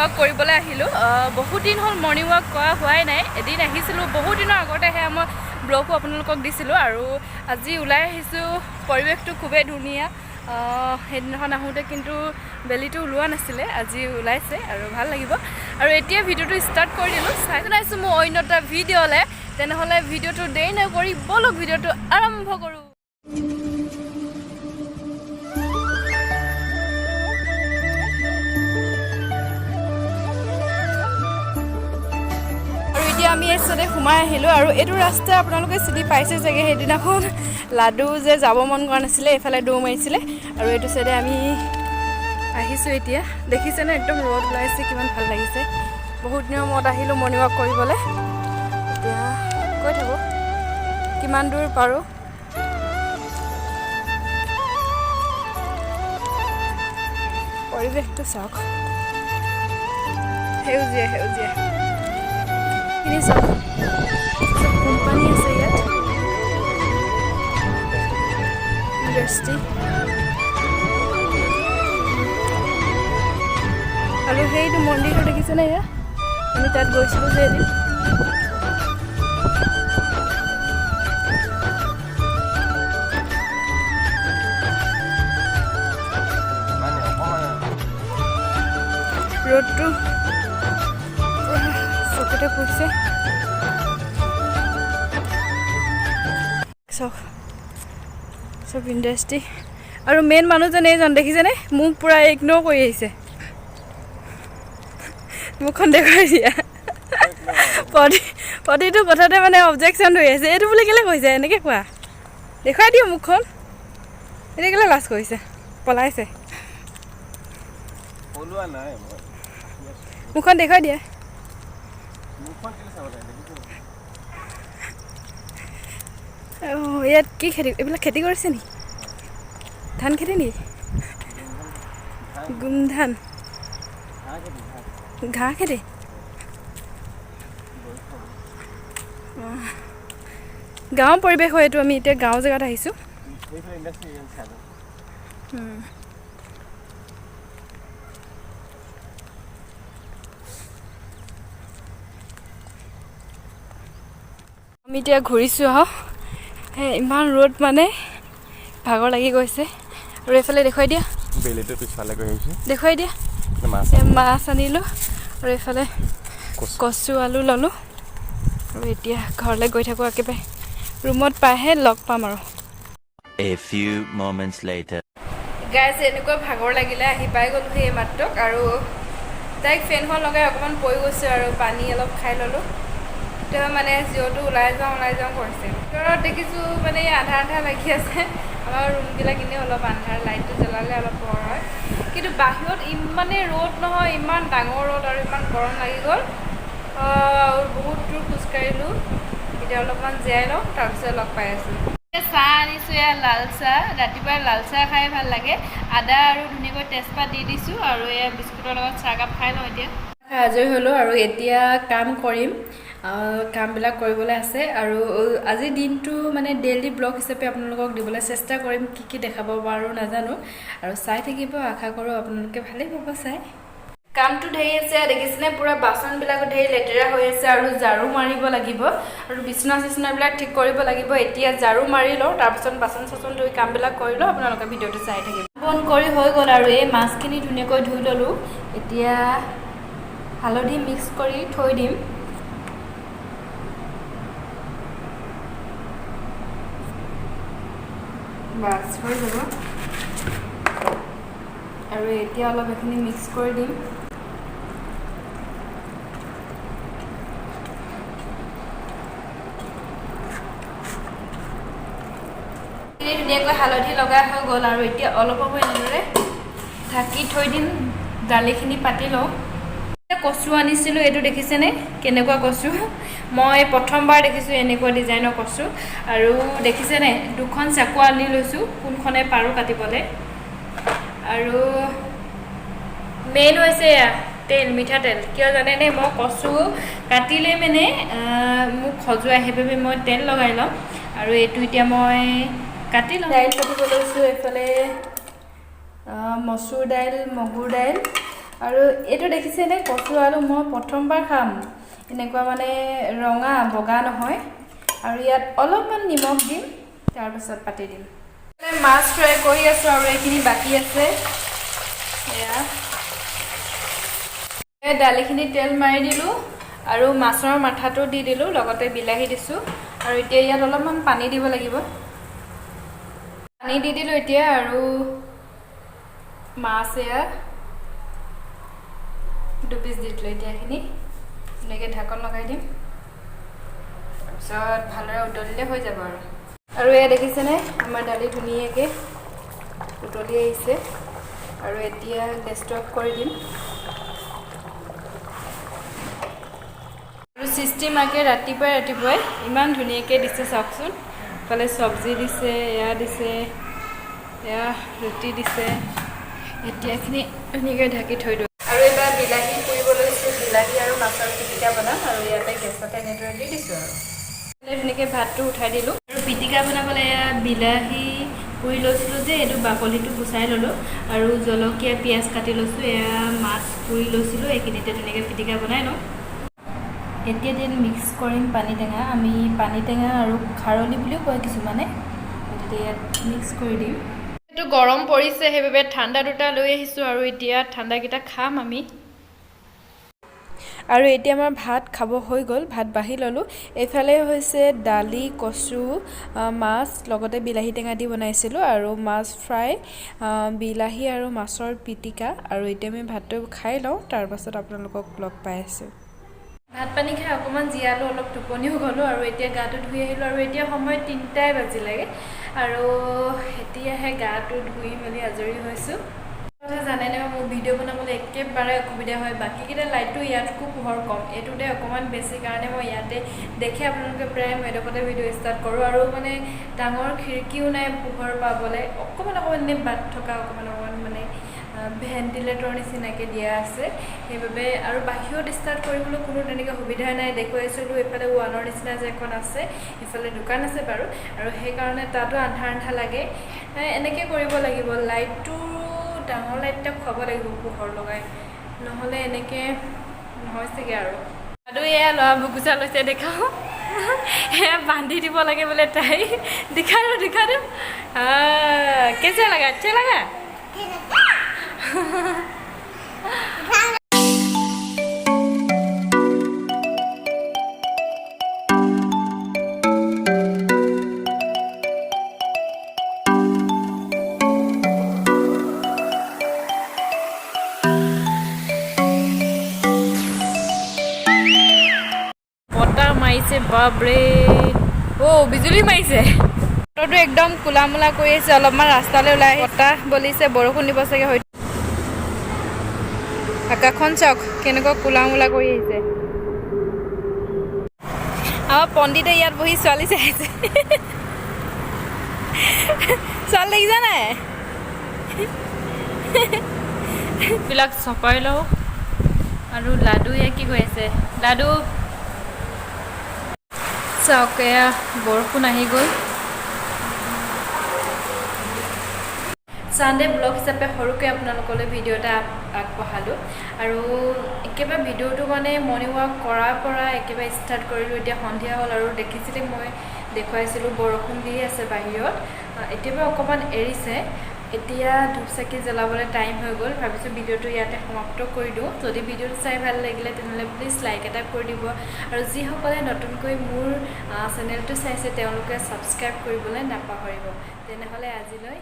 walk কৰিবলৈ আহিলোঁ বহুত দিন হ'ল মৰ্ণিং ৱাক কৰা হোৱাই নাই এদিন আহিছিলোঁ বহুত দিনৰ আগতে সেয়া মই ব্লগো আপোনালোকক দিছিলোঁ আৰু আজি ওলাই আহিছোঁ পৰিৱেশটো খুবেই ধুনীয়া সেইদিনাখন আহোঁতে কিন্তু বেলিটো ওলোৱা নাছিলে আজি ওলাইছে আৰু ভাল লাগিব আৰু এতিয়া ভিডিঅ'টো ষ্টাৰ্ট কৰি দিলোঁ চাইছোঁ মই অন্য এটা ভিডিঅ'লৈ তেনেহ'লে ভিডিঅ'টো দেৰি নকৰি বলক ভিডিঅ'টো আৰম্ভ কৰোঁ আমি এই সাইডে সোমাই আহিলোঁ আৰু এইটো ৰাস্তা আপোনালোকে চিনি পাইছে চাগে সেইদিনাখন লাডু যে যাব মন কৰা নাছিলে এইফালে দৌৰ মাৰিছিলে আৰু এইটো সাইডে আমি আহিছোঁ এতিয়া দেখিছেনে একদম ৰ'দ ওলাইছে কিমান ভাল লাগিছে বহুত দিনৰ মূৰত আহিলোঁ মৰ্ণিং ৱাক কৰিবলৈ এতিয়া গৈ থাকোঁ কিমান দূৰ পাৰোঁ পৰিৱেশটো চাওক সেউজীয়া সেউজীয়া চব কোম্পানী আছে ইয়াত ইণ্ডাষ্ট্ৰী আৰু সেইটো মন্দিৰটো দেখিছেনে এয়া আমি তাত গৈছিলোঁ যে এদিন ৰ'দটো চকুতে পৰিছে চব ইণ্ডাষ্ট্ৰী আৰু মেইন মানুহজন এইজন দেখিছেনে মোক পূৰা ইগন'ৰ কৰি আহিছে মুখখন দেখুৱাই দিয়া প্ৰতিটো কথাতে মানে অবজেকশ্যন হৈ আছে এইটো বুলি কেলৈ কৈছে এনেকৈ কোৱা দেখুৱাই দিওঁ মুখখন এতিয়া কেলৈ লাজ কৰিছে পলাইছে মুখখন দেখুৱাই দিয়া ইয়াত কি খেতি এইবিলাক খেতি কৰিছে নেকি ধান খেতি নেকি গোমধান ঘাঁহ খেতি গাঁৱৰ পৰিৱেশ হয় এইটো আমি এতিয়া গাঁও জেগাত আহিছোঁ আমি এতিয়া ঘূৰিছোঁ ইমান ৰ'দ মানে ভাগৰ লাগি গৈছে আৰু এইফালে দেখুৱাই দিয়া বেলিটো পিছফালে গৈ আহিছে দেখুৱাই দিয়া মাছ আনিলোঁ আৰু এইফালে কচু আলু ল'লোঁ আৰু এতিয়া ঘৰলৈ গৈ থাকোঁ একেবাৰে ৰুমত পাইহে লগ পাম আৰু গাইজ এনেকুৱা ভাগৰ লাগিলে আহি পাই গ'লোঁ সেই মাত্ৰক আৰু তাইক ফেনখন লগাই অকণমান পৰি গৈছোঁ আৰু পানী অলপ খাই ল'লোঁ এতিয়া মানে জিঅ'টো ওলাই যাওঁ কৰিছে ভিতৰত দেখিছোঁ মানে আধা আধা লাগি আছে আমাৰ ৰুমবিলাক এনেই অলপ আন্ধাৰ লাইটটো জ্বলালে অলপ পোহৰ হয় কিন্তু বাহিৰত ইমানেই ৰ'দ নহয় ইমান ডাঙৰ ৰ'দ আৰু ইমান গৰম লাগি গ'ল আৰু বহুত দূৰ খোজকাঢ়িলোঁ এতিয়া অলপমান জীয়াই লওঁ তাৰপিছত লগ পাই আছোঁ চাহ আনিছোঁ এয়া লাল চাহ ৰাতিপুৱাই লাল চাহ খাই ভাল লাগে আদা আৰু ধুনীয়াকৈ তেজপাত দি দিছোঁ আৰু এয়া বিস্কুটৰ লগত চাহকাপ খাই লওঁ এতিয়া আজৰি হ'লোঁ আৰু এতিয়া কাম কৰিম কামবিলাক কৰিবলৈ আছে আৰু আজিৰ দিনটো মানে ডেইলি ব্লগ হিচাপে আপোনালোকক দিবলৈ চেষ্টা কৰিম কি দেখাব পাৰোঁ নাজানো আৰু চাই থাকিব আশা কৰোঁ আপোনালোকে ভালেই পাব চাই কামটো ধেৰ আছে দেখিছেনে পুৰা বাচনবিলাকো ধেৰ লেতেৰা হৈ আছে আৰু ঝাৰু মাৰিব লাগিব আৰু বিচনাবিলাক ঠিক কৰিব লাগিব এতিয়া ঝাৰু মাৰি লওঁ তাৰপিছত বাচন চাচন ধুই কামবিলাক কৰি লওঁ আপোনালোকে ভিডিঅ'টো চাই থাকিব বন কৰি হৈ গ'ল আৰু এই মাছখিনি ধুনীয়াকৈ ধুই ল'লোঁ এতিয়া হালধি মিক্স কৰি থৈ দিম বাছ হৈ যাব আৰু এতিয়া অলপ এইখিনি মিক্স কৰি দিম ধুনীয়াকৈ হালধি লগাই হৈ গ'ল আৰু এতিয়া অলপ সময় এনেদৰে ঢাকি থৈ দিম দালিখিনি পাতি লওঁ কচু আনিছিলোঁ এইটো দেখিছেনে কেনেকুৱা কচু মই প্ৰথমবাৰ দেখিছোঁ এনেকুৱা ডিজাইনৰ কচু আৰু দেখিছেনে দুখন চাকু আনি লৈছোঁ কোনখনে পাৰোঁ কাটিবলৈ আৰু মেইন হৈছে তেল মিঠাতেল কিয় জানেনে মই কচু কাটিলে মানে মোক খজুৱাই সেইবাবে মই তেল লগাই লওঁ আৰু এইটো এতিয়া মই কাটি লওঁ দাইল কাটিব লৈছোঁ এইফালে মচুৰ দাইল মগুৰ দাইল আৰু এইটো দেখিছেনে কচু আলু মই প্ৰথমবাৰ খাম এনেকুৱা মানে ৰঙা বগা নহয় আৰু ইয়াত অলপমান নিমখ দিম তাৰপিছত পাতি দিম মাছ ফ্ৰাই কৰি আছো আৰু এইখিনি বাকি আছে এয়া দালিখিনি তেল মাৰি দিলো আৰু মাছৰ মাথাটো দি দিলো লগতে বিলাহী দিছো আৰু এতিয়া ইয়াত অলপমান পানী দিব লাগিব পানী দি দিলো এতিয়া আৰু মাছ এয়া 2 পিচ দি দিলো এতিয়াখিনি এনেকৈ ঢাকন লগাই দিম তাৰপিছত ভালদৰে উতলিলে হৈ যাব আৰু এয়া দেখিছেনে আমাৰ দালি ধুনীয়াকৈ উতলি আহিছে আৰু এতিয়া গেছটো অফ কৰি দিম আৰু চিষ্টেমাকে ৰাতিপুৱাই ইমান ধুনীয়াকৈ দিছে চাওকচোন ইফালে চব্জি দিছে এয়া দিছে এয়া ৰুটি দিছে এতিয়াখিনি ধুনীয়াকৈ ঢাকি থৈ দিওঁ আৰু এবাৰ বিলাহী পুৰিব লৈছোঁ বিলাহী আৰু মাছৰ পিটিকা বনাম আৰু ইয়াতে গেছতে এনেদৰে দি দিছোঁ আৰু ধুনীয়াকৈ ভাতটো উঠাই দিলোঁ আৰু পিটিকা বনাবলৈ এয়া বিলাহী পুৰি লৈছিলোঁ যে এইটো বাকলিটো গুচাই ল'লোঁ আৰু জলকীয়া পিঁয়াজ কাটি লৈছোঁ এয়া মাছ পুৰি লৈছিলোঁ এইখিনিতে ধুনীয়াকৈ পিটিকা বনাই লওঁ এতিয়া দিন মিক্স কৰিম পানী টেঙা আমি পানী টেঙা আৰু খাৰলি বুলিও কয় কিছুমানে গতিকে ইয়াত মিক্স কৰি দিম এইটো গৰম পৰিছে সেইবাবে ঠাণ্ডা দুটা লৈ আহিছোঁ আৰু এতিয়া ঠাণ্ডাকেইটা খাম আমি আৰু এতিয়া আমাৰ ভাত খাব হৈ গ'ল ভাত বাঢ়ি ল'লোঁ এইফালে হৈছে দালি কচু মাছ লগতে বিলাহী টেঙা দি বনাইছিলোঁ আৰু মাছ ফ্ৰাই বিলাহী আৰু মাছৰ পিটিকা আৰু এতিয়া আমি ভাতটো খাই লওঁ তাৰপাছত আপোনালোকক লগ পাই আছোঁ ভাত পানী খাই অকণমান জিৰালোঁ অলপ টোপনিও গ'লোঁ আৰু এতিয়া গাটো ধুই আহিলোঁ আৰু এতিয়া সময় 3টাই বাজিলেগৈ আৰু এতিয়াহে গাটো ধুই মেলি আজৰি হৈছোঁ জানেনে মোৰ ভিডিঅ' বনাবলৈ একেবাৰে অসুবিধা হয় বাকীকেইটা লাইটটো ইয়াতকো পোহৰ কম এইটোতে অকণমান বেছি কাৰণে মই ইয়াতে দেখি আপোনালোকে প্ৰায় মই এডোখৰতে ভিডিঅ' ষ্টাৰ্ট কৰোঁ আৰু মানে ডাঙৰ খিৰিকীও নাই পোহৰ পাবলৈ অকণমান এনেই বাট থকা অকণমান মানে ভেণ্টিলেটৰ নিচিনাকৈ দিয়া আছে সেইবাবে আৰু বাহিৰত ষ্টাৰ্ট কৰিবলৈ কোনো তেনেকৈ সুবিধা নাই দেখুৱাইছিলোঁ এইফালে ৱালৰ নিচিনা যে এখন আছে ইফালে দোকান আছে বাৰু আৰু সেইকাৰণে তাতো আন্ধাৰ লাগে এনেকৈ কৰিব লাগিব লাইটটো ডাঙৰ লাইট এটা খুৱাব লাগিব পোহৰ লগাই নহ'লে এনেকৈ নহয়ছেগৈ আৰু এয়া ল'ৰা ভুকুচা লৈছে দেখাওঁ এয়া বান্ধি দিব লাগে বোলে তাই দেখাই দিওঁ কেঁচা লাগা আচ্ছা লাগা মাৰিছে বাপৰে বিজুলী মাৰিছে বতৰটো একদম কোলা মোলা কৰি আছে অলপমান ৰাস্তালৈ ওলাই বতাহ বলিছে বৰষুণ দিব চাগে হয়তো আকাশখন চাওক কেনেকুৱা কোলা মোলা কৰি আহিছে আমাৰ পণ্ডিতে ইয়াত বহি ছোৱালী চাই আছে ছোৱালী দেখিছা নাই বিলাক চপাই লওঁ আৰু লাডু এয়া কি কৈ আছে লাডু চাওক এয়া বৰষুণ আহি গ'ল সানডে ব্লগ হিচাপে সৰুকৈ আপোনালোকলৈ ভিডিঅ' এটা আগবঢ়ালোঁ আৰু একেবাৰে ভিডিঅ'টো মানে মৰ্ণিং ৱাক কৰাৰ পৰা একেবাৰে ষ্টাৰ্ট কৰিলোঁ এতিয়া সন্ধিয়া হ'ল আৰু দেখিছিলে মই দেখুৱাইছিলোঁ বৰষুণ দি আছে বাহিৰত এতিয়া অকণমান এৰিছে এতিয়া ধূপ চাকি জ্বলাবলৈ টাইম হৈ গ'ল ভাবিছোঁ ভিডিঅ'টো ইয়াতে সমাপ্ত কৰি দিওঁ যদি ভিডিঅ'টো চাই ভাল লাগিলে তেনেহ'লে প্লিজ লাইক এটা কৰি দিব আৰু যিসকলে নতুনকৈ মোৰ চেনেলটো চাইছে তেওঁলোকে ছাবস্ক্ৰাইব কৰিবলৈ নাপাহৰিব তেনেহ'লে আজিলৈ